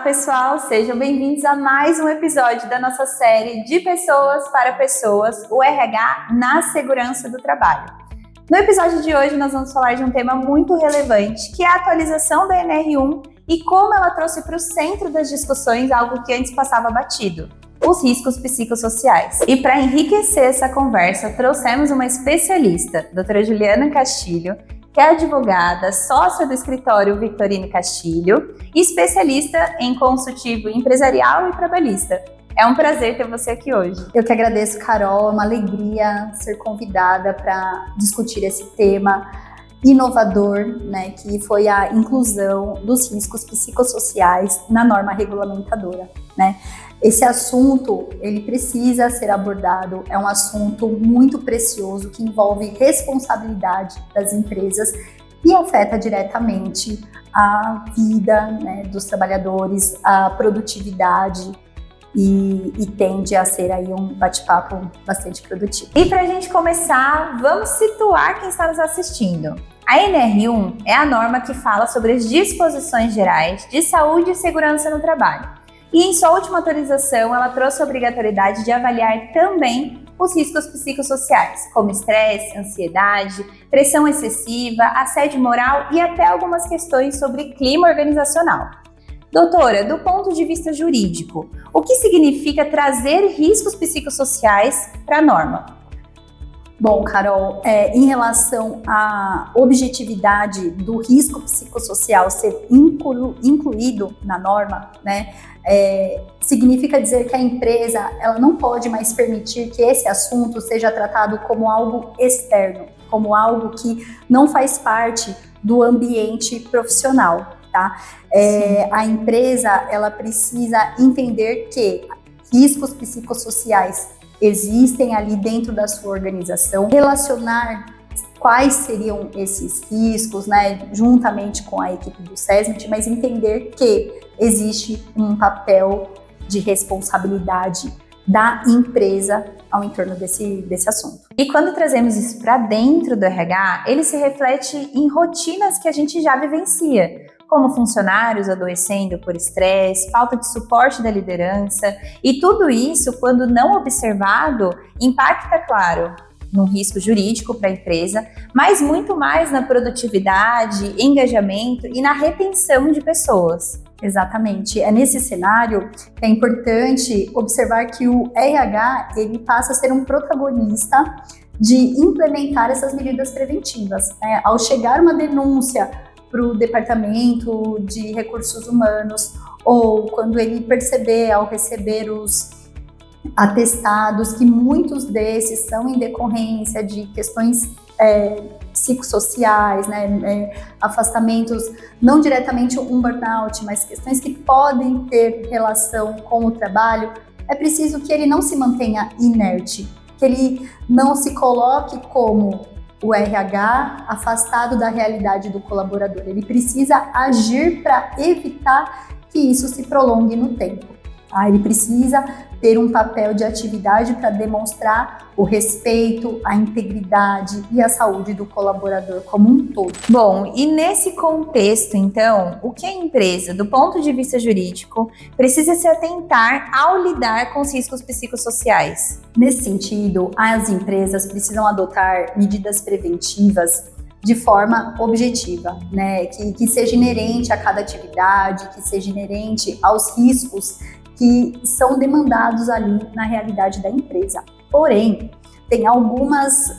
pessoal, sejam bem-vindos a mais um episódio da nossa série de Pessoas para Pessoas, o RH na Segurança do Trabalho. No episódio de hoje nós vamos falar de um tema muito relevante, que é a atualização da NR1 e como ela trouxe para o centro das discussões algo que antes passava batido: os riscos psicossociais. E para enriquecer essa conversa, trouxemos uma especialista, doutora Juliana Castilho, que é advogada, sócia do escritório Victorino Castilho e especialista em consultivo empresarial e trabalhista. É um prazer ter você aqui hoje. Eu que agradeço, Carol, é uma alegria ser convidada para discutir esse tema inovador, né, que foi a inclusão dos riscos psicossociais na norma regulamentadora, né? Esse assunto, ele precisa ser abordado, é um assunto muito precioso que envolve responsabilidade das empresas e afeta diretamente a vida, né, dos trabalhadores, a produtividade e tende a ser aí um bate-papo bastante produtivo. E para a gente começar, vamos situar quem está nos assistindo. A NR1 é a norma que fala sobre as disposições gerais de saúde e segurança no trabalho. E em sua última atualização, ela trouxe a obrigatoriedade de avaliar também os riscos psicossociais, como estresse, ansiedade, pressão excessiva, assédio moral e até algumas questões sobre clima organizacional. Doutora, do ponto de vista jurídico, o que significa trazer riscos psicossociais para a norma? Bom, Carol, em relação à objetividade do risco psicossocial ser incluído na norma, né, significa dizer que a empresa ela não pode mais permitir que esse assunto seja tratado como algo externo, como algo que não faz parte do ambiente profissional, tá? A empresa ela precisa entender que riscos psicossociais existem ali dentro da sua organização, relacionar quais seriam esses riscos, né, juntamente com a equipe do SESMIT, mas entender que existe um papel de responsabilidade da empresa ao entorno desse assunto. E quando trazemos isso para dentro do RH, ele se reflete em rotinas que a gente já vivencia, como funcionários adoecendo por estresse, falta de suporte da liderança, e tudo isso, quando não observado, impacta, claro, no risco jurídico para a empresa, mas muito mais na produtividade, engajamento e na retenção de pessoas. Exatamente. É nesse cenário que é importante observar que o RH ele passa a ser um protagonista de implementar essas medidas preventivas, né? Ao chegar uma denúncia para o departamento de recursos humanos, ou quando ele perceber, ao receber os atestados, que muitos desses são em decorrência de questões psicossociais, né, afastamentos, não diretamente um burnout, mas questões que podem ter relação com o trabalho, é preciso que ele não se mantenha inerte, que ele não se coloque como o RH afastado da realidade do colaborador. Ele precisa agir para evitar que isso se prolongue no tempo. Tá? Ele precisa ter um papel de atividade para demonstrar o respeito, a integridade e a saúde do colaborador como um todo. Bom, e nesse contexto, então, o que a empresa, do ponto de vista jurídico, precisa se atentar ao lidar com os riscos psicossociais? Nesse sentido, as empresas precisam adotar medidas preventivas de forma objetiva, né? Que seja inerente a cada atividade, que seja inerente aos riscos que são demandados ali na realidade da empresa. Porém, tem algumas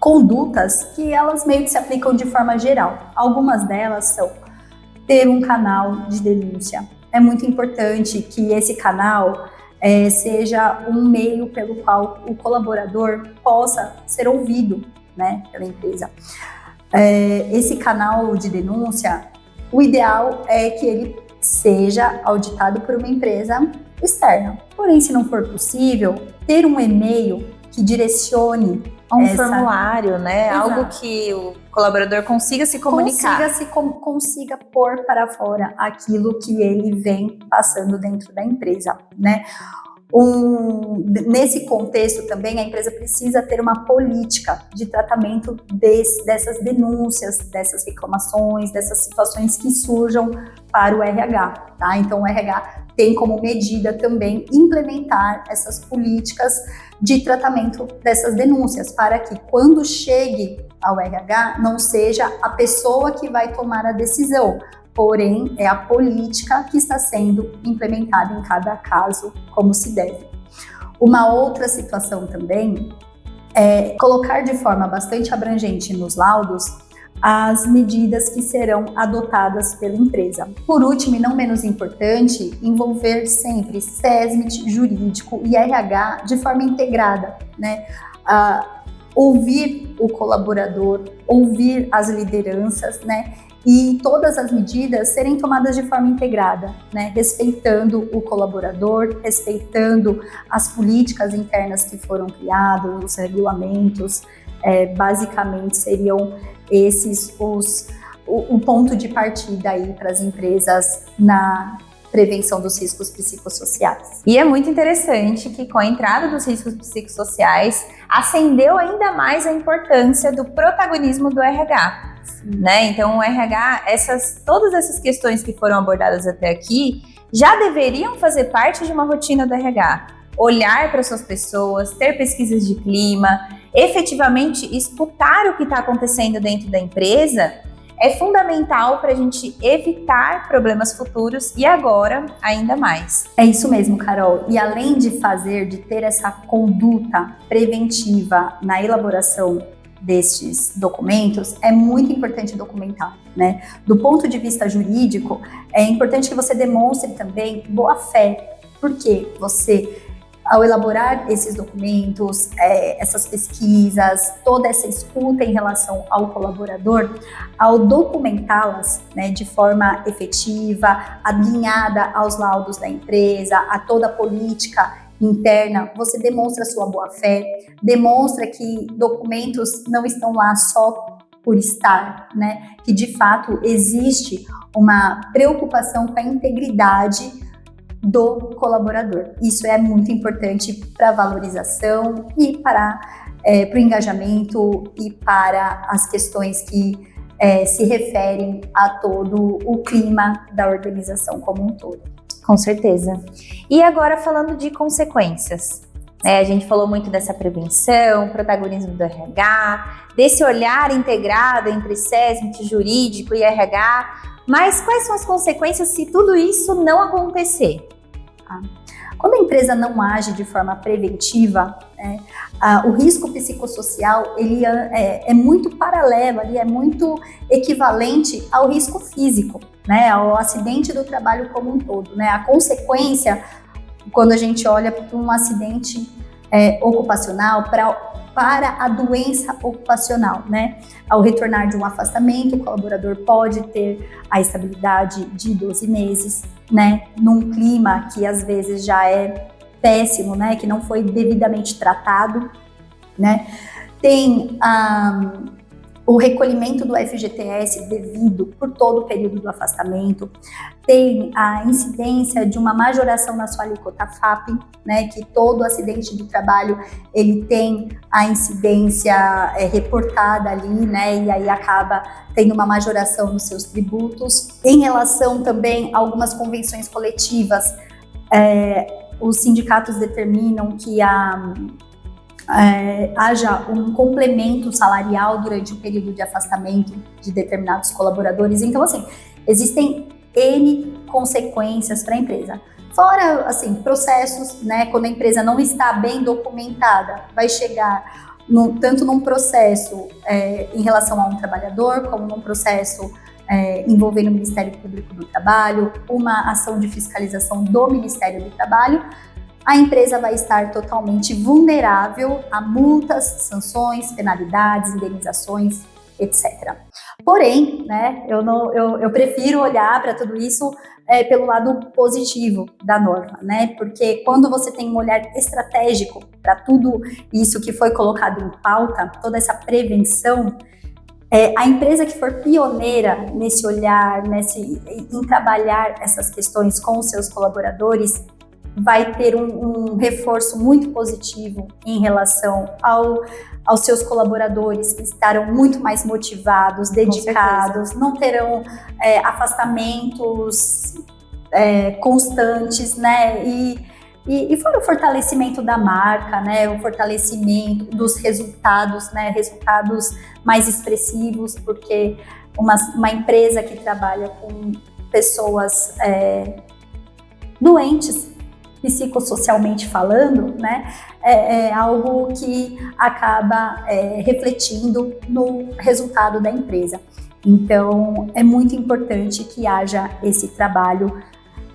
condutas que elas meio que se aplicam de forma geral. Algumas delas são ter um canal de denúncia. É muito importante que esse canal seja um meio pelo qual o colaborador possa ser ouvido, né, pela empresa. Esse canal de denúncia, o ideal é que ele seja auditado por uma empresa externa. Porém, se não for possível, ter um e-mail que direcione formulário, né? Exato. Algo que o colaborador consiga se comunicar. Consiga pôr para fora aquilo que ele vem passando dentro da empresa, né? Nesse contexto também, a empresa precisa ter uma política de tratamento dessas denúncias, dessas reclamações, dessas situações que surjam para o RH, tá? Então o RH tem como medida também implementar essas políticas de tratamento dessas denúncias, para que quando chegue ao RH não seja a pessoa que vai tomar a decisão, porém é a política que está sendo implementada em cada caso como se deve. Uma outra situação também é colocar de forma bastante abrangente nos laudos as medidas que serão adotadas pela empresa. Por último, e não menos importante, envolver sempre SESMIT, jurídico e RH de forma integrada, né? Ouvir o colaborador, ouvir as lideranças, né? E todas as medidas serem tomadas de forma integrada, né? Respeitando o colaborador, respeitando as políticas internas que foram criadas, os regulamentos, basicamente seriam esses o ponto de partida aí para as empresas na prevenção dos riscos psicossociais. E é muito interessante que com a entrada dos riscos psicossociais acendeu ainda mais a importância do protagonismo do RH, né? Então o RH, todas essas questões que foram abordadas até aqui já deveriam fazer parte de uma rotina do RH. Olhar para suas pessoas, ter pesquisas de clima, efetivamente escutar o que está acontecendo dentro da empresa é fundamental para a gente evitar problemas futuros e agora ainda mais. É isso mesmo, Carol. E além de ter essa conduta preventiva na elaboração destes documentos, é muito importante documentar, né? Do ponto de vista jurídico, é importante que você demonstre também boa fé, porque você, ao elaborar esses documentos, essas pesquisas, toda essa escuta em relação ao colaborador, ao documentá-las, né, de forma efetiva, alinhada aos laudos da empresa, a toda a política interna, você demonstra sua boa-fé, demonstra que documentos não estão lá só por estar, né, que de fato existe uma preocupação com a integridade do colaborador. Isso é muito importante para a valorização e para o engajamento e para as questões que se referem a todo o clima da organização como um todo. Com certeza. E agora falando de consequências, a gente falou muito dessa prevenção, protagonismo do RH, desse olhar integrado entre SESMIT, jurídico e RH, mas quais são as consequências se tudo isso não acontecer? Quando a empresa não age de forma preventiva, o risco psicossocial ele é muito paralelo, é muito equivalente ao risco físico, né, ao acidente do trabalho como um todo, né? A consequência, quando a gente olha para um acidente ocupacional, para a doença ocupacional, né? Ao retornar de um afastamento, o colaborador pode ter a estabilidade de 12 meses, né? Num clima que às vezes já é péssimo, né? Que não foi devidamente tratado, né? Tem o recolhimento do FGTS devido por todo o período do afastamento, tem a incidência de uma majoração na sua alíquota FAP, né, que todo acidente do trabalho ele tem a incidência reportada ali, né, e aí acaba tendo uma majoração nos seus tributos. Em relação também a algumas convenções coletivas, os sindicatos determinam que haja um complemento salarial durante o período de afastamento de determinados colaboradores. Então, assim, existem N consequências para a empresa. Fora, assim, processos, né, quando a empresa não está bem documentada, vai chegar tanto num processo em relação a um trabalhador, como num processo envolvendo o Ministério Público do Trabalho, uma ação de fiscalização do Ministério do Trabalho, a empresa vai estar totalmente vulnerável a multas, sanções, penalidades, indenizações, etc. Porém, né, eu prefiro olhar para tudo isso pelo lado positivo da norma, né? Porque quando você tem um olhar estratégico para tudo isso que foi colocado em pauta, toda essa prevenção, a empresa que for pioneira nesse olhar, em trabalhar essas questões com os seus colaboradores, vai ter um reforço muito positivo em relação aos seus colaboradores, que estarão muito mais motivados, dedicados, não terão afastamentos constantes, né? E foi o fortalecimento da marca, né? O fortalecimento dos resultados, né? Resultados mais expressivos, porque uma empresa que trabalha com pessoas doentes, psicossocialmente falando, né, é algo que acaba refletindo no resultado da empresa. Então, é muito importante que haja esse trabalho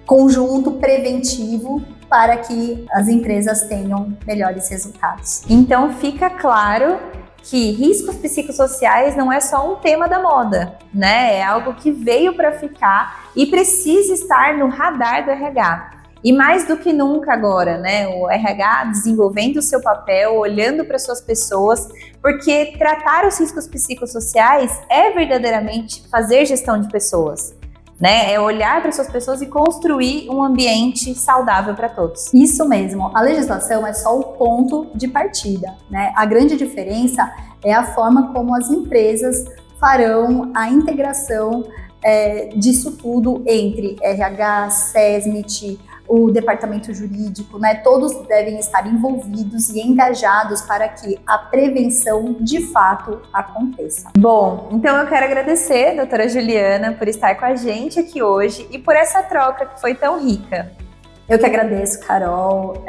conjunto preventivo para que as empresas tenham melhores resultados. Então, fica claro que riscos psicossociais não é só um tema da moda, né? É algo que veio para ficar e precisa estar no radar do RH. E mais do que nunca agora, né? O RH desenvolvendo o seu papel, olhando para suas pessoas, porque tratar os riscos psicossociais é verdadeiramente fazer gestão de pessoas, né? É olhar para suas pessoas e construir um ambiente saudável para todos. Isso mesmo. A legislação é só o ponto de partida, né? A grande diferença é a forma como as empresas farão a integração disso tudo entre RH, SESMIT, o departamento jurídico, né? Todos devem estar envolvidos e engajados para que a prevenção de fato aconteça. Bom, então eu quero agradecer, doutora Juliana, por estar com a gente aqui hoje e por essa troca que foi tão rica. Eu que agradeço, Carol.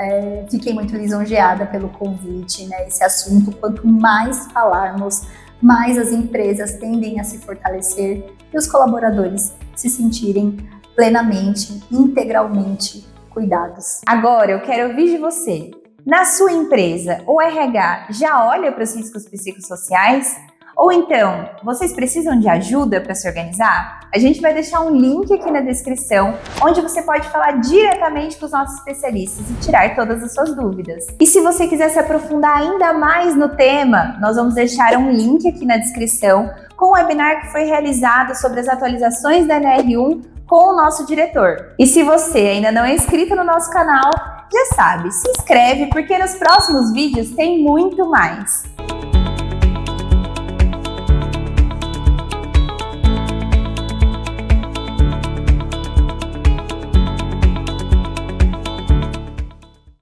Fiquei muito lisonjeada pelo convite, né? Esse assunto, quanto mais falarmos, mais as empresas tendem a se fortalecer e os colaboradores se sentirem plenamente, integralmente cuidados. Agora eu quero ouvir de você. Na sua empresa, o RH já olha para os riscos psicossociais? Ou então, vocês precisam de ajuda para se organizar? A gente vai deixar um link aqui na descrição, onde você pode falar diretamente com os nossos especialistas e tirar todas as suas dúvidas. E se você quiser se aprofundar ainda mais no tema, nós vamos deixar um link aqui na descrição com o webinar que foi realizado sobre as atualizações da NR1 com o nosso diretor. E se você ainda não é inscrito no nosso canal, já sabe, se inscreve porque nos próximos vídeos tem muito mais.